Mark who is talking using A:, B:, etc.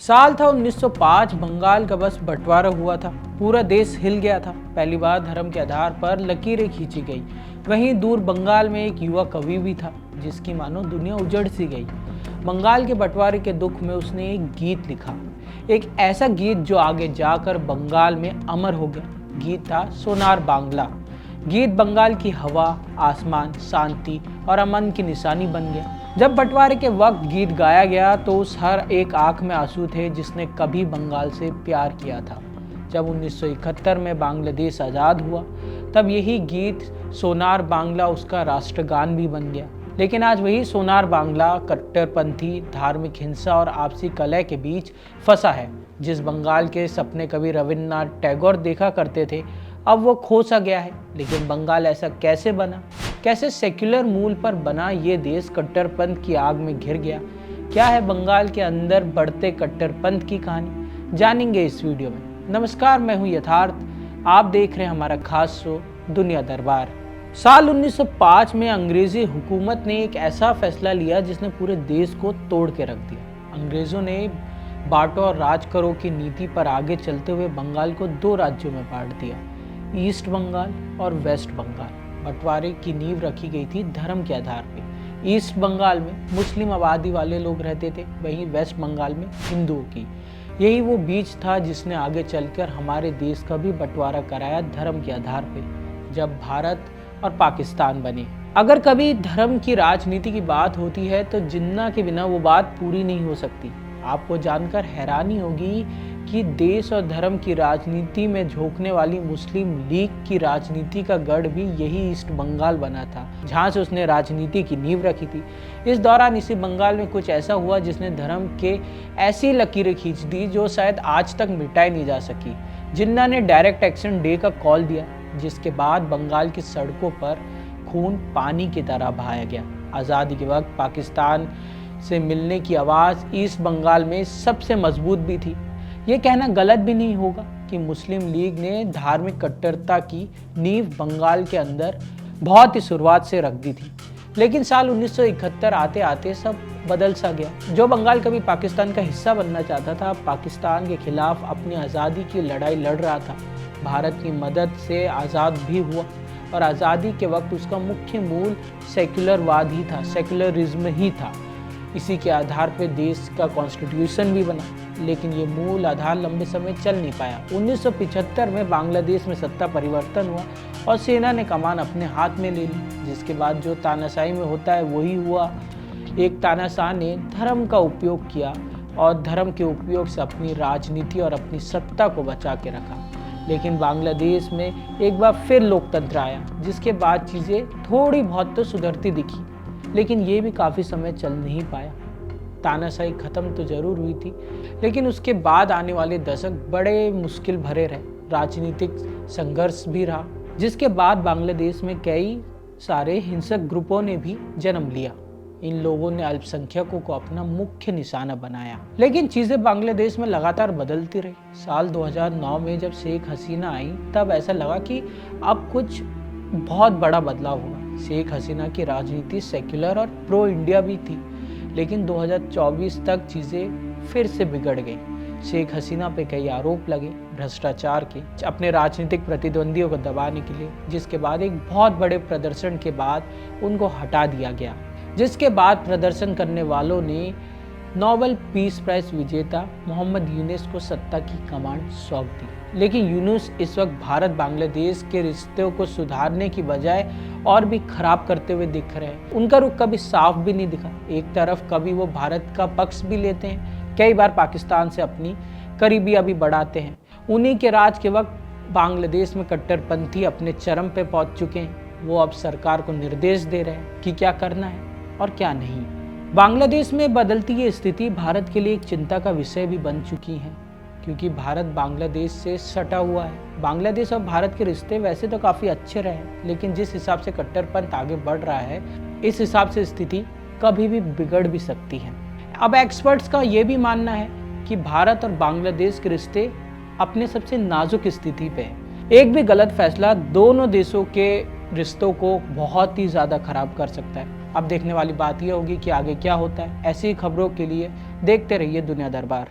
A: साल था 1905। बंगाल का बस बंटवारा हुआ था। पूरा देश हिल गया था। पहली बार धर्म के आधार पर लकीरें खींची गई। वहीं दूर बंगाल में एक युवा कवि भी था जिसकी मानो दुनिया उजड़ सी गई। बंगाल के बंटवारे के दुख में उसने एक गीत लिखा, एक ऐसा गीत जो आगे जाकर बंगाल में अमर हो गया। गीत था सोनार बांग्ला। गीत बंगाल की हवा, आसमान, शांति और अमन की निशानी बन गया। जब बंटवारे के वक्त गीत गाया गया तो उस हर एक आंख में आंसू थे जिसने कभी बंगाल से प्यार किया था। जब 1971 में बांग्लादेश आज़ाद हुआ तब यही गीत सोनार बांग्ला उसका राष्ट्रगान भी बन गया। लेकिन आज वही सोनार बांग्ला कट्टरपंथी, धार्मिक हिंसा और आपसी कलह के बीच फंसा है। जिस बंगाल के सपने कवि रविन्द्रनाथ टैगोर देखा करते थे, अब वो खो सा गया है। लेकिन बंगाल ऐसा कैसे बना? कैसे सेक्युलर मूल पर बना ये देश कट्टरपंथ की आग में घिर गया? क्या है बंगाल के अंदर बढ़ते कट्टरपंथ की कहानी? जानेंगे इस वीडियो में। नमस्कार, मैं हूं यथार्थ। आप देख रहे हैं हमारा खास शो दुनिया दरबार। साल 1905 में अंग्रेजी हुकूमत ने एक ऐसा फैसला लिया जिसने पूरे देश को तोड़ के रख दिया। अंग्रेजों ने बांटो और राज करो की नीति पर आगे चलते हुए बंगाल को दो राज्यों में बांट दिया, ईस्ट बंगाल और वेस्ट बंगाल। बंटवारे की नींव रखी गई थी धर्म के आधार पर। ईस्ट बंगाल में मुस्लिम आबादी वाले लोग रहते थे, वहीं वेस्ट बंगाल में हिंदुओं की। यही वो बीज था जिसने आगे चलकर हमारे देश का भी बंटवारा कराया धर्म के आधार पर, जब भारत और पाकिस्तान बने। अगर कभी धर्म की राजनीति की बात होती है तो जिन्ना के बिना वो बात पूरी नहीं हो सकती। आपको जानकर हैरानी होगी कि देश और धर्म की राजनीति में झोंकने वाली मुस्लिम लीग की राजनीति का गढ़ भी यही ईस्ट बंगाल बना था, जहां से उसने राजनीति की नींव रखी थी। इस दौरान इसी बंगाल में कुछ ऐसा हुआ जिसने धर्म के ऐसी लकीरें खींच दी जो शायद आज तक मिटाई नहीं जा सकी। जिन्ना ने डायरेक्ट एक्शन डे का कॉल दिया, जिसके बाद बंगाल की सड़कों पर खून पानी की तरह बहाया गया। आज़ादी के वक्त पाकिस्तान से मिलने की आवाज़ ईस्ट बंगाल में सबसे मजबूत भी थी। ये कहना गलत भी नहीं होगा कि मुस्लिम लीग ने धार्मिक कट्टरता की नींव बंगाल के अंदर बहुत ही शुरुआत से रख दी थी। लेकिन साल 1971 आते आते सब बदल सा गया। जो बंगाल कभी पाकिस्तान का हिस्सा बनना चाहता था, पाकिस्तान के खिलाफ अपनी आज़ादी की लड़ाई लड़ रहा था। भारत की मदद से आज़ाद भी हुआ और आज़ादी के वक्त उसका मुख्य मूल सेक्युलरवाद ही था, सेक्युलरिज्म ही था। इसी के आधार पर देश का कॉन्स्टिट्यूशन भी बना। लेकिन ये मूल आधार लंबे समय चल नहीं पाया। 1975 में बांग्लादेश में सत्ता परिवर्तन हुआ और सेना ने कमान अपने हाथ में ले ली, जिसके बाद जो तानाशाही में होता है वही हुआ। एक तानाशाह ने धर्म का उपयोग किया और धर्म के उपयोग से अपनी राजनीति और अपनी सत्ता को बचा के रखा। लेकिन बांग्लादेश में एक बार फिर लोकतंत्र आया, जिसके बाद चीज़ें थोड़ी बहुत तो सुधरती दिखी, लेकिन ये भी काफ़ी समय चल नहीं पाया। तानाशाही खत्म तो जरूर हुई थी, लेकिन उसके बाद आने वाले दशक बड़े मुश्किल भरे रहे। राजनीतिक संघर्ष भी रहा, जिसके बाद बांग्लादेश में कई सारे हिंसक ग्रुपों ने भी जन्म लिया। इन लोगों ने अल्पसंख्यकों को अपना मुख्य निशाना बनाया। लेकिन चीज़ें बांग्लादेश में लगातार बदलती रही। साल 2009 में जब शेख हसीना आई तब ऐसा लगा कि अब कुछ बहुत बड़ा बदलाव हुआ। शेख हसीना की राजनीति सेक्युलर और प्रो इंडिया भी थी, लेकिन 2024 तक चीज़ें फिर से बिगड़ गई। शेख हसीना पे कई आरोप लगे भ्रष्टाचार के, अपने राजनीतिक प्रतिद्वंदियों को दबाने के लिए, जिसके बाद एक बहुत बड़े प्रदर्शन के बाद उनको हटा दिया गया। जिसके बाद प्रदर्शन करने वालों ने नोबेल पीस प्राइज विजेता मोहम्मद यूनुस को सत्ता की कमान सौंप दी। लेकिन यूनुस इस वक्त भारत बांग्लादेश के रिश्तों को सुधारने की बजाय और भी खराब करते हुए दिख रहे हैं। उनका रुख कभी साफ भी नहीं दिखा। एक तरफ कभी वो भारत का पक्ष भी लेते हैं, कई बार पाकिस्तान से अपनी करीबियां भी बढ़ाते हैं। उन्हीं के राज के वक्त बांग्लादेश में कट्टरपंथी अपने चरम पे पहुंच चुके हैं। वो अब सरकार को निर्देश दे रहे हैं कि क्या करना है और क्या नहीं। बांग्लादेश में बदलती ये स्थिति भारत के लिए एक चिंता का विषय भी बन चुकी है, क्योंकि भारत बांग्लादेश से सटा हुआ है। बांग्लादेश और भारत के रिश्ते वैसे तो काफ़ी अच्छे रहे, लेकिन जिस हिसाब से कट्टरपंथ आगे बढ़ रहा है, इस हिसाब से स्थिति कभी भी बिगड़ भी सकती है। अब एक्सपर्ट्स का ये भी मानना है कि भारत और बांग्लादेश के रिश्ते अपने सबसे नाजुक स्थिति पे है। एक भी गलत फैसला दोनों देशों के रिश्तों को बहुत ही ज़्यादा खराब कर सकता है। अब देखने वाली बात यह होगी कि आगे क्या होता है। ऐसी खबरों के लिए देखते रहिए दुनिया दरबार।